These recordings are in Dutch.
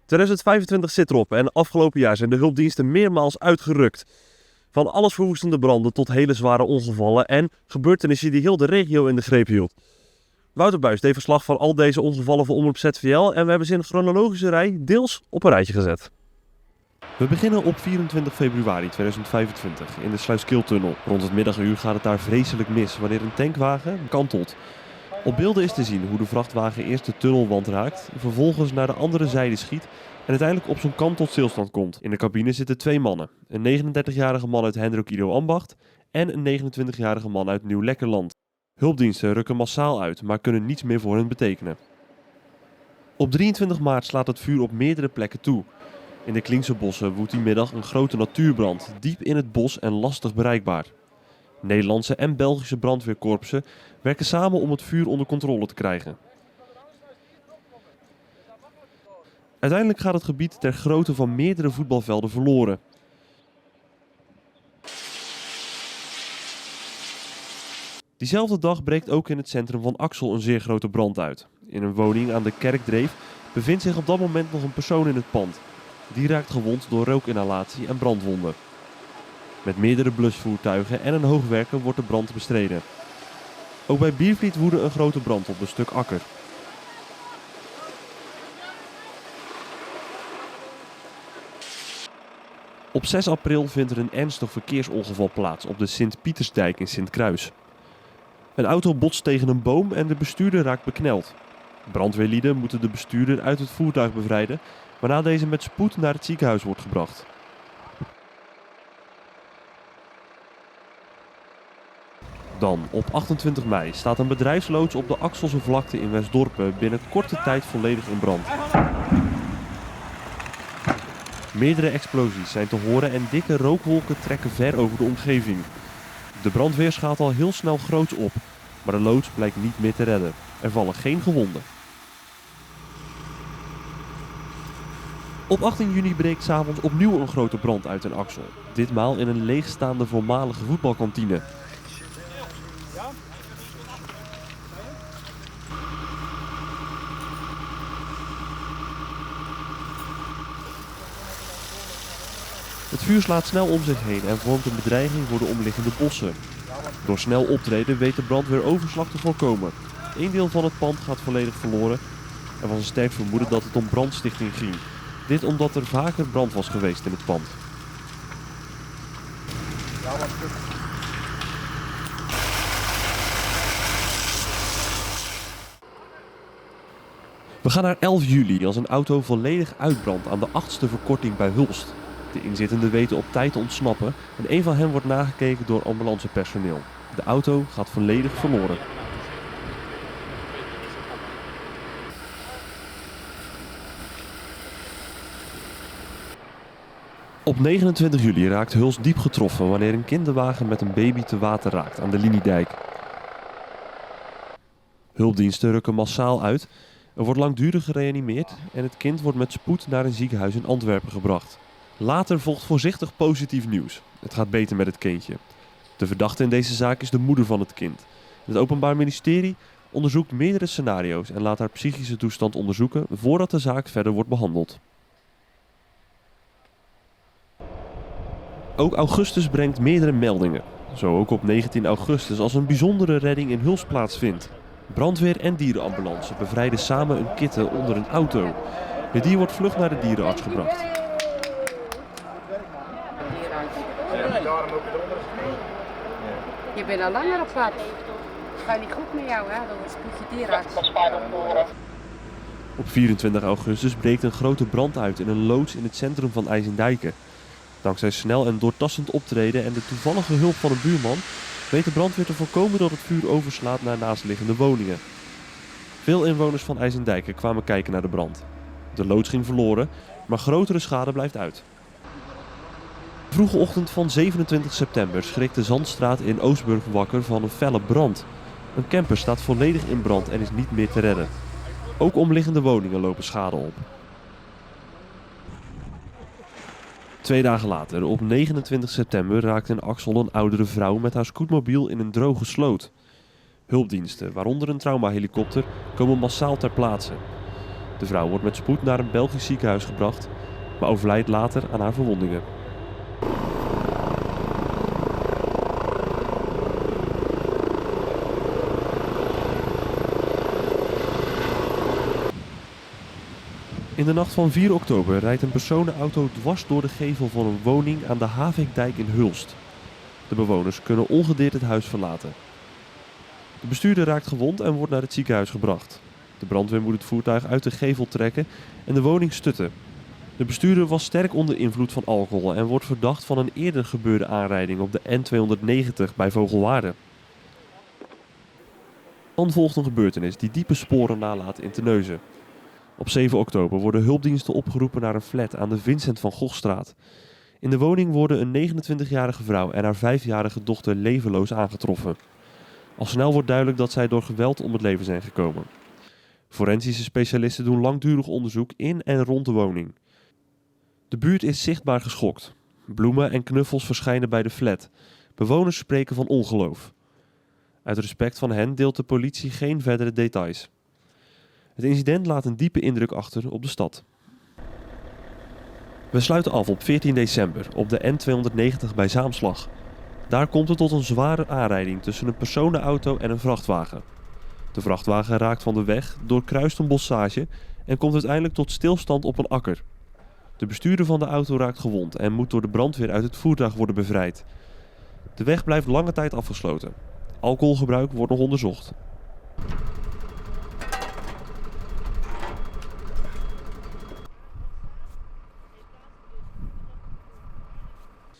2025 zit erop en afgelopen jaar zijn de hulpdiensten meermaals uitgerukt. Van allesverwoestende branden tot hele zware ongevallen en gebeurtenissen die heel de regio in de greep hield. Wouter Buijs deed verslag van al deze ongevallen voor Omroep ZVL en we hebben ze in een chronologische rij deels op een rijtje gezet. We beginnen op 24 februari 2025 in de Sluiskiltunnel. Rond het middaguur gaat het daar vreselijk mis wanneer een tankwagen kantelt. Op beelden is te zien hoe de vrachtwagen eerst de tunnelwand raakt, vervolgens naar de andere zijde schiet en uiteindelijk op zijn kant tot stilstand komt. In de cabine zitten twee mannen. Een 39-jarige man uit Hendrik Ido Ambacht en een 29-jarige man uit Nieuw-Lekkerland. Hulpdiensten rukken massaal uit, maar kunnen niets meer voor hen betekenen. Op 23 maart slaat het vuur op meerdere plekken toe. In de Klinkse bossen woedt die middag een grote natuurbrand, diep in het bos en lastig bereikbaar. Nederlandse en Belgische brandweerkorpsen werken samen om het vuur onder controle te krijgen. Uiteindelijk gaat het gebied ter grootte van meerdere voetbalvelden verloren. Diezelfde dag breekt ook in het centrum van Axel een zeer grote brand uit. In een woning aan de Kerkdreef bevindt zich op dat moment nog een persoon in het pand. Die raakt gewond door rookinhalatie en brandwonden. Met meerdere blusvoertuigen en een hoogwerker wordt de brand bestreden. Ook bij Biervliet woedde een grote brand op een stuk akker. Op 6 april vindt er een ernstig verkeersongeval plaats op de Sint-Pietersdijk in Sint-Kruis. Een auto botst tegen een boom en de bestuurder raakt bekneld. Brandweerlieden moeten de bestuurder uit het voertuig bevrijden, waarna deze met spoed naar het ziekenhuis wordt gebracht. Dan, op 28 mei, staat een bedrijfsloods op de Axelse vlakte in Westdorpen binnen korte tijd volledig in brand. Meerdere explosies zijn te horen en dikke rookwolken trekken ver over de omgeving. De brandweer schaalt al heel snel groots op, maar de loods blijkt niet meer te redden. Er vallen geen gewonden. Op 18 juni breekt 's avonds opnieuw een grote brand uit in Axel. Ditmaal in een leegstaande voormalige voetbalkantine. Het vuur slaat snel om zich heen en vormt een bedreiging voor de omliggende bossen. Door snel optreden weet de brandweer overslag te voorkomen. Eén deel van het pand gaat volledig verloren en was een sterk vermoeden dat het om brandstichting ging. Dit omdat er vaker brand was geweest in het pand. We gaan naar 11 juli als een auto volledig uitbrandt aan de 8e verkorting bij Hulst. De inzittenden weten op tijd te ontsnappen en een van hen wordt nagekeken door ambulancepersoneel. De auto gaat volledig verloren. Op 29 juli raakt Hulst diep getroffen wanneer een kinderwagen met een baby te water raakt aan de Liniedijk. Hulpdiensten rukken massaal uit, er wordt langdurig gereanimeerd en het kind wordt met spoed naar een ziekenhuis in Antwerpen gebracht. Later volgt voorzichtig positief nieuws. Het gaat beter met het kindje. De verdachte in deze zaak is de moeder van het kind. Het Openbaar Ministerie onderzoekt meerdere scenario's en laat haar psychische toestand onderzoeken voordat de zaak verder wordt behandeld. Ook augustus brengt meerdere meldingen. Zo ook op 19 augustus als een bijzondere redding in Hulst plaatsvindt. Brandweer en dierenambulance bevrijden samen een kitten onder een auto. Het dier wordt vlug naar de dierenarts gebracht. Je bent al langer op pad. Gaat niet goed met jou, hè? Dat is een dierenarts. Op 24 augustus breekt een grote brand uit in een loods in het centrum van IJsendijke. Dankzij snel en doortastend optreden en de toevallige hulp van een buurman weet de brandweer te voorkomen dat het vuur overslaat naar naastliggende woningen. Veel inwoners van IJsendijke kwamen kijken naar de brand. De loods ging verloren, maar grotere schade blijft uit. Vroege ochtend van 27 september schrikt de Zandstraat in Oostburg wakker van een felle brand. Een camper staat volledig in brand en is niet meer te redden. Ook omliggende woningen lopen schade op. 2 dagen later, op 29 september, raakt in Axel een oudere vrouw met haar scootmobiel in een droge sloot. Hulpdiensten, waaronder een traumahelikopter, komen massaal ter plaatse. De vrouw wordt met spoed naar een Belgisch ziekenhuis gebracht, maar overlijdt later aan haar verwondingen. In de nacht van 4 oktober rijdt een personenauto dwars door de gevel van een woning aan de Havikdijk in Hulst. De bewoners kunnen ongedeerd het huis verlaten. De bestuurder raakt gewond en wordt naar het ziekenhuis gebracht. De brandweer moet het voertuig uit de gevel trekken en de woning stutten. De bestuurder was sterk onder invloed van alcohol en wordt verdacht van een eerder gebeurde aanrijding op de N290 bij Vogelwaarde. Dan volgt een gebeurtenis die diepe sporen nalaat in Terneuzen. Op 7 oktober worden hulpdiensten opgeroepen naar een flat aan de Vincent van Gogstraat. In de woning worden een 29-jarige vrouw en haar 5-jarige dochter levenloos aangetroffen. Al snel wordt duidelijk dat zij door geweld om het leven zijn gekomen. Forensische specialisten doen langdurig onderzoek in en rond de woning. De buurt is zichtbaar geschokt. Bloemen en knuffels verschijnen bij de flat. Bewoners spreken van ongeloof. Uit respect van hen deelt de politie geen verdere details. Het incident laat een diepe indruk achter op de stad. We sluiten af op 14 december op de N290 bij Zaamslag. Daar komt het tot een zware aanrijding tussen een personenauto en een vrachtwagen. De vrachtwagen raakt van de weg, doorkruist een bossage en komt uiteindelijk tot stilstand op een akker. De bestuurder van de auto raakt gewond en moet door de brandweer uit het voertuig worden bevrijd. De weg blijft lange tijd afgesloten. Alcoholgebruik wordt nog onderzocht.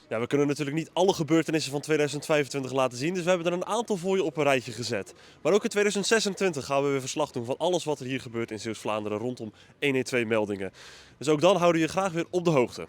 Ja, we kunnen natuurlijk niet alle gebeurtenissen van 2025 laten zien, dus we hebben er een aantal voor je op een rijtje gezet. Maar ook in 2026 gaan we weer verslag doen van alles wat er hier gebeurt in Zeeuws-Vlaanderen rondom 112 meldingen. Dus ook dan houden we je graag weer op de hoogte.